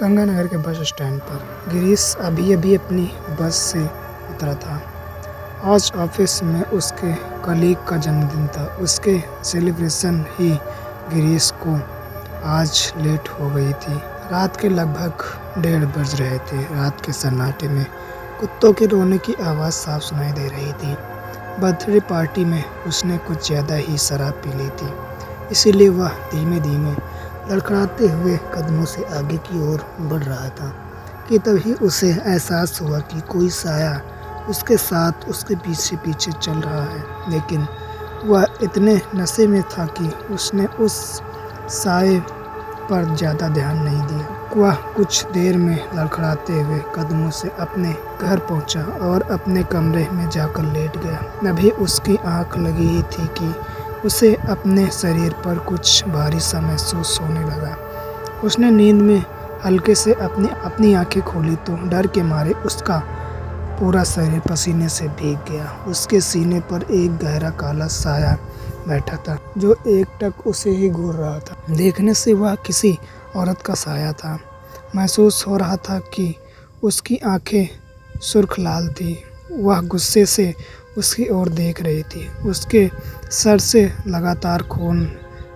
गंगानगर के bus stand पर गिरीश अभी-अभी अपनी बस से उतरा था। आज ऑफिस में उसके कलीग का जन्मदिन था। उसके सेलिब्रेशन ही गिरीश को आज लेट हो गई थी। रात के लगभग 1:30 बज रहे थे। रात के सन्नाटे में कुत्तों के रोने की आवाज़ साफ सुनाई दे रही थी। बर्थडे पार्टी में उसने कुछ ज़्यादा ही शराब पी ली थी, इसीलिए वह धीमे-धीमे लड़खड़ाते हुए कदमों से आगे की ओर बढ़ रहा था कि तभी उसे एहसास हुआ कि कोई साया उसके साथ उसके पीछे-पीछे चल रहा है। लेकिन वह इतने नशे में था कि उसने उस साये पर ज़्यादा ध्यान नहीं दिया। वह कुछ देर में लड़खड़ाते हुए कदमों से अपने घर पहुंचा और अपने कमरे में जाकर लेट गया। अभी उसकी आंख लगी ही थी कि उसे अपने शरीर पर कुछ भारी सा महसूस होने लगा। उसने नींद में हल्के से अपनी आंखें खोली तो डर के मारे उसका पूरा शरीर पसीने से भीग गया। उसके सीने पर एक गहरा काला साया बैठा था जो एकटक उसे ही घूर रहा था। देखने से वह किसी औरत का साया था। महसूस हो रहा था कि उसकी आंखें सुर्ख लाल थी। वह गुस्से से उसकी ओर देख रही थी। उसके सर से लगातार खून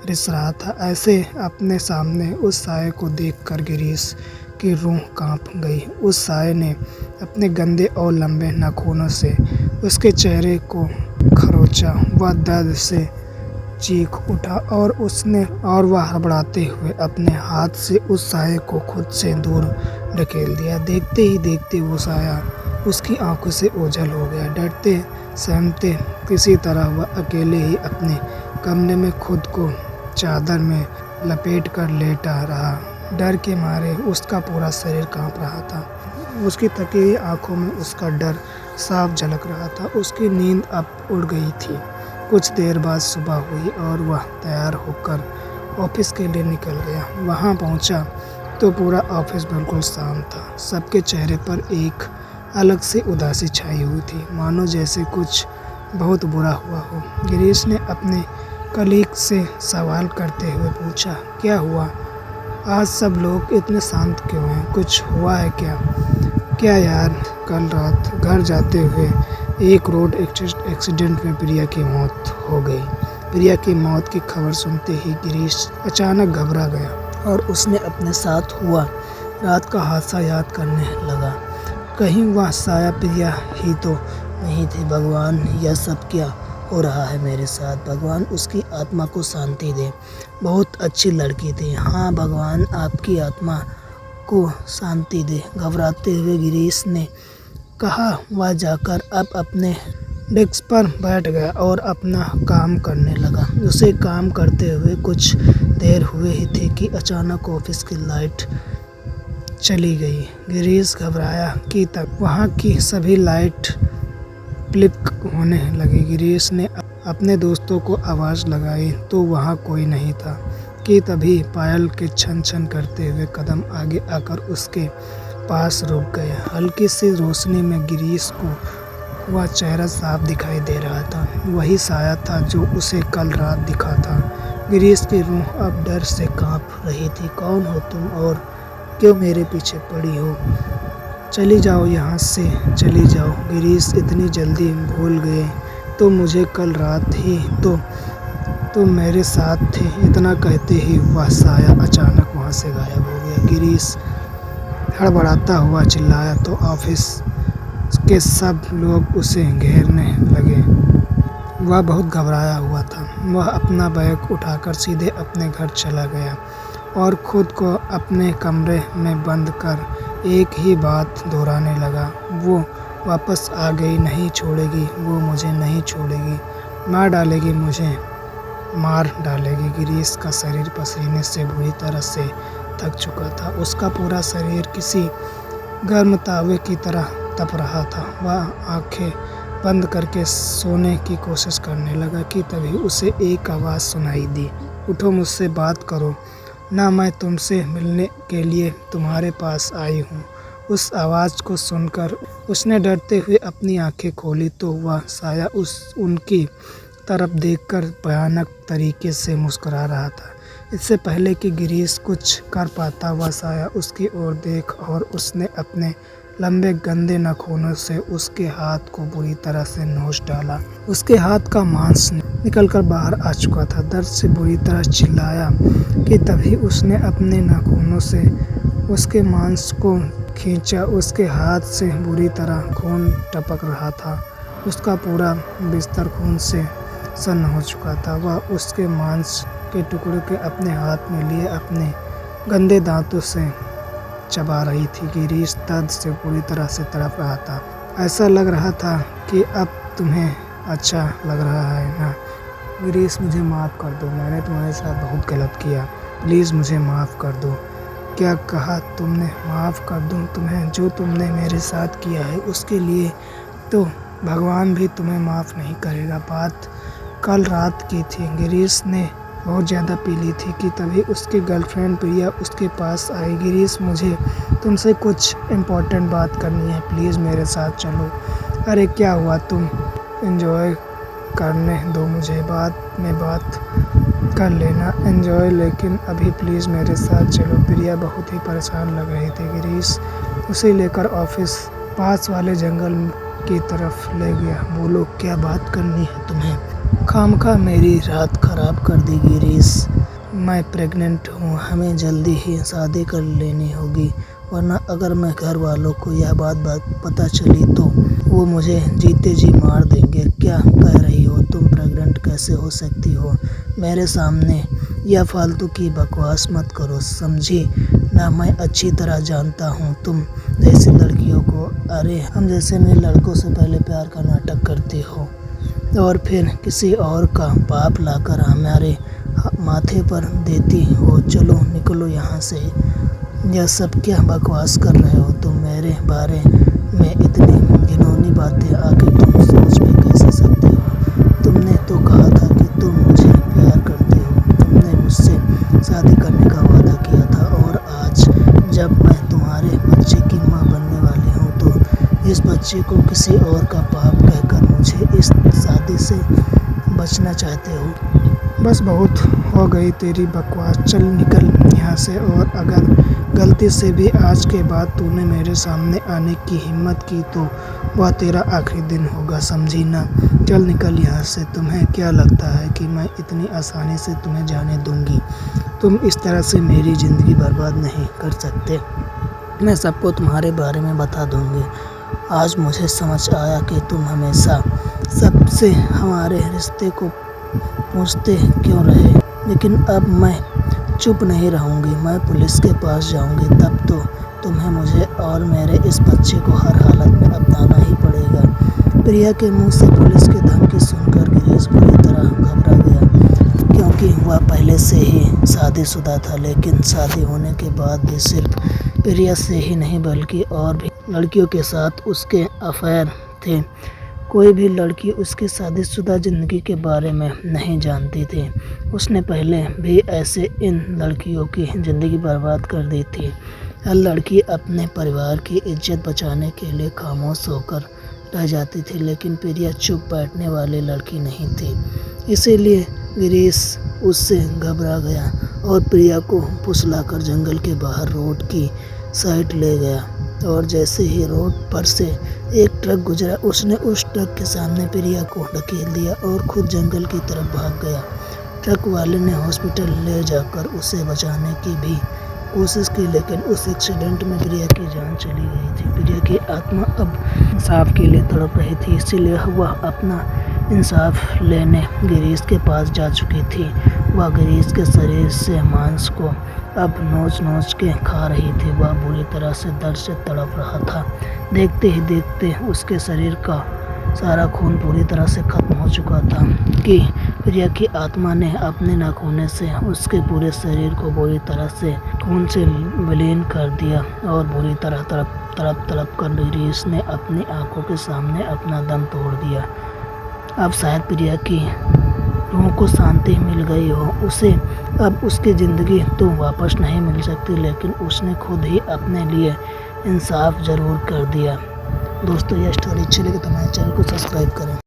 रिस रहा था। ऐसे अपने सामने उस साये को देखकर गिरीश की रूह कांप गई। उस साये ने अपने गंदे और लंबे नाखूनों से उसके चेहरे को खरोंचा। वह दर्द से चीख उठा और वह हड़बड़ाते हुए अपने हाथ से उस साये को खुद से दूर ढकेल दिया। देखते ही देखते वो साया उसकी आंखों से ओझल हो गया। डरते सहमते किसी तरह वह अकेले ही अपने कमरे में खुद को चादर में लपेट कर लेटा रहा। डर के मारे उसका पूरा शरीर कांप रहा था। उसकी थकी हुई आंखों में उसका डर साफ झलक रहा था। उसकी नींद अब उड़ गई थी। कुछ देर बाद सुबह हुई और वह तैयार होकर ऑफिस के लिए निकल गया। वहां पहुंचा तो पूरा ऑफिस बिल्कुल शांत था। सबके चेहरे पर एक अलग सी उदासी छाई हुई थी, मानो जैसे कुछ बहुत बुरा हुआ हो। गिरीश ने अपने कलीग से सवाल करते हुए पूछा, क्या हुआ? आज सब लोग इतने शांत क्यों हैं? कुछ हुआ है क्या? क्या यार, कल रात घर जाते हुए एक रोड एक्सीडेंट में प्रिया की मौत हो गई। प्रिया की मौत की खबर सुनते ही गिरीश अचानक घबरा गया और उसने अपने साथ हुआ रात का हादसा याद करने लगा। कहीं वह साया प्रिया ही तो नहीं थी। भगवान, यह सब क्या हो रहा है मेरे साथ? भगवान उसकी आत्मा को शांति दे। बहुत अच्छी लड़की थी। हाँ भगवान, आपकी आत्मा को शांति दे। घबराते हुए गिरीश ने कहा। वह जाकर अब अपने डेस्क पर बैठ गया और अपना काम करने लगा। उसे काम करते हुए कुछ देर हुए ही थे कि अचानक ऑफिस की लाइट चली गई। गिरीश घबराया कि तब वहाँ की सभी लाइट फ्लिप होने लगी। गिरीश ने अपने दोस्तों को आवाज़ लगाई तो वहाँ कोई नहीं था कि तभी पायल के छन छन करते हुए कदम आगे आकर उसके पास रुक गए। हल्की सी रोशनी में गिरीश को वह चेहरा साफ दिखाई दे रहा था। वही साया था जो उसे कल रात दिखा था। गिरीश की रूह अब डर से कांप रही थी। कौन हो तुम और क्यों मेरे पीछे पड़ी हो? चली जाओ यहाँ से, चली जाओ। गिरीश इतनी जल्दी भूल गए तो मुझे कल रात ही तो मेरे साथ थे। इतना कहते ही वह साया अचानक वहाँ से गायब हो गया। गिरीश हड़बड़ाता हुआ चिल्लाया तो ऑफिस के सब लोग उसे घेरने लगे। वह बहुत घबराया हुआ था। वह अपना बैग उठाकर सीधे अपने घर चला गया और खुद को अपने कमरे में बंद कर एक ही बात दोहराने लगा, वो वापस आ गई, नहीं छोड़ेगी, वो मुझे नहीं छोड़ेगी, मार डालेगी, मुझे मार डालेगी। गिरीश का शरीर पसीने से बुरी तरह से थक चुका था। उसका पूरा शरीर किसी गर्म तावे की तरह तप रहा था। वह आंखें बंद करके सोने की कोशिश करने लगा कि तभी उसे एक आवाज़ सुनाई दी, उठो, मुझसे बात करो ना, मैं तुमसे मिलने के लिए तुम्हारे पास आई हूँ। उस आवाज़ को सुनकर उसने डरते हुए अपनी आंखें खोली तो वह साया उनकी तरफ देखकर भयानक तरीके से मुस्कुरा रहा था। इससे पहले कि गिरीश कुछ कर पाता वह साया उसकी ओर देख और उसने अपने लंबे गंदे नाखूनों से उसके हाथ को बुरी तरह से नोच डाला। उसके हाथ का मांस निकलकर बाहर आ चुका था। दर्द से बुरी तरह चिल्लाया कि तभी उसने अपने नाखूनों से उसके मांस को खींचा। उसके हाथ से बुरी तरह खून टपक रहा था। उसका पूरा बिस्तर खून से सन्न हो चुका था। वह उसके मांस के टुकड़े के अपने हाथ में लिए अपने गंदे दांतों से चबा रही थी। गिरीश दर्द से पूरी तरह से तड़प रहा था। ऐसा लग रहा था कि अब तुम्हें अच्छा लग रहा है ना? गिरीश, मुझे माफ़ कर दो। मैंने तुम्हारे साथ बहुत गलत किया। प्लीज़ मुझे माफ़ कर दो। क्या कहा तुमने? माफ़ कर दूं तुम्हें? जो तुमने मेरे साथ किया है उसके लिए तो भगवान भी तुम्हें माफ़ नहीं करेगा। बात कल रात की थी। गिरीश ने बहुत ज़्यादा पी ली थी कि तभी उसकी गर्लफ्रेंड प्रिया उसके पास आई। गिरीश, मुझे तुमसे कुछ इम्पोर्टेंट बात करनी है, प्लीज़ मेरे साथ चलो। अरे क्या हुआ, तुम एंजॉय करने दो मुझे, बाद में बात कर लेना। एंजॉय, लेकिन अभी प्लीज़ मेरे साथ चलो। प्रिया बहुत ही परेशान लग रही थी। गिरीश उसे लेकर ऑफिस पास वाले जंगल की तरफ ले गया। बोलो, क्या बात करनी है तुम्हें? खामखा मेरी रात खराब कर दी गिरीश। मैं प्रेग्नेंट हूँ। हमें जल्दी ही शादी कर लेनी होगी, वरना अगर मैं घर वालों को यह बात पता चली तो वो मुझे जीते जी मार देंगे। क्या कह रही हो तुम? प्रेग्नेंट कैसे हो सकती हो? मेरे सामने यह फालतू की बकवास मत करो, समझी ना? मैं अच्छी तरह जानता हूँ तुम जैसी लड़कियों को। अरे हम जैसे में लड़कों से पहले प्यार का नाटक करती हो और फिर किसी और का पाप लाकर हमारे माथे पर देती हो। चलो निकलो यहाँ से। यह सब क्या बकवास कर रहे हो तुम? मेरे बारे में इतनी घिनौनी बातें आके तुम सोच भी कैसे सकते हो? तुमने तो कहा था कि तुम मुझे प्यार करते हो। तुमने मुझसे शादी करने का वादा किया था और आज जब मैं तुम्हारे बच्चे की माँ बनने वाली हूँ तो इस बच्चे को किसी और का पाप कहकर मुझे इस शादी से बचना चाहते हो। बस बहुत हो गई तेरी बकवास। चल निकल यहाँ से। और अगर गलती से भी आज के बाद तूने मेरे सामने आने की हिम्मत की तो वह तेरा आखिरी दिन होगा, समझी ना? चल निकल यहाँ से। तुम्हें क्या लगता है कि मैं इतनी आसानी से तुम्हें जाने दूँगी? तुम इस तरह से मेरी ज़िंदगी बर्बाद नहीं कर सकते। मैं सबको तुम्हारे बारे में बता दूँगी। आज मुझे समझ आया कि तुम हमेशा सबसे हमारे रिश्ते को पूछते क्यों रहे, लेकिन अब मैं चुप नहीं रहूँगी। मैं पुलिस के पास जाऊँगी, तब तो तुम्हें, मुझे और मेरे इस बच्चे को हर हालत में अपनाना ही पड़ेगा। प्रिया के मुंह से पुलिस की धमकी सुनकर गिरीश बुरी तरह घबरा गया, क्योंकि वह पहले से ही शादीशुदा था। लेकिन शादी होने के बाद भी सिर्फ प्रिया से ही नहीं बल्कि और भी लड़कियों के साथ उसके अफेयर थे। कोई भी लड़की उसकी शादीशुदा ज़िंदगी के बारे में नहीं जानती थी। उसने पहले भी ऐसे इन लड़कियों की ज़िंदगी बर्बाद कर दी थी। हर लड़की अपने परिवार की इज्जत बचाने के लिए खामोश होकर रह जाती थी, लेकिन प्रिया चुप बैठने वाली लड़की नहीं थी। इसीलिए गिरीश उससे घबरा गया और प्रिया को फुसलाकर जंगल के बाहर रोड की साइड ले गया। और जैसे ही रोड पर से एक ट्रक गुजरा, उसने उस ट्रक के सामने प्रिया को धकेल दिया और खुद जंगल की तरफ भाग गया। ट्रक वाले ने हॉस्पिटल ले जाकर उसे बचाने की भी कोशिश की, लेकिन उस एक्सीडेंट में प्रिया की जान चली गई थी। प्रिया की आत्मा अब इंसाफ के लिए तड़प रही थी, इसीलिए वह अपना इंसाफ लेने गिरीश के पास जा चुकी थी। वह गिरीश के शरीर से मांस को अब नोच नोच के खा रही थी। वह बुरी तरह से दर्द से तड़प रहा था। देखते ही देखते उसके शरीर का सारा खून पूरी तरह से खत्म हो चुका था कि प्रिया की आत्मा ने अपने नाखूने से उसके पूरे शरीर को बुरी तरह से खून से विलीन कर दिया और बुरी तरह तड़प कर गिरीश ने अपनी आंखों के सामने अपना दम तोड़ दिया। अब शायद प्रिया की रूह को शांति मिल गई हो। उसे अब उसकी ज़िंदगी तो वापस नहीं मिल सकती, लेकिन उसने खुद ही अपने लिए इंसाफ ज़रूर कर दिया। दोस्तों, यह स्टोरी अच्छी लगी तो मेरे चैनल को सब्सक्राइब करें।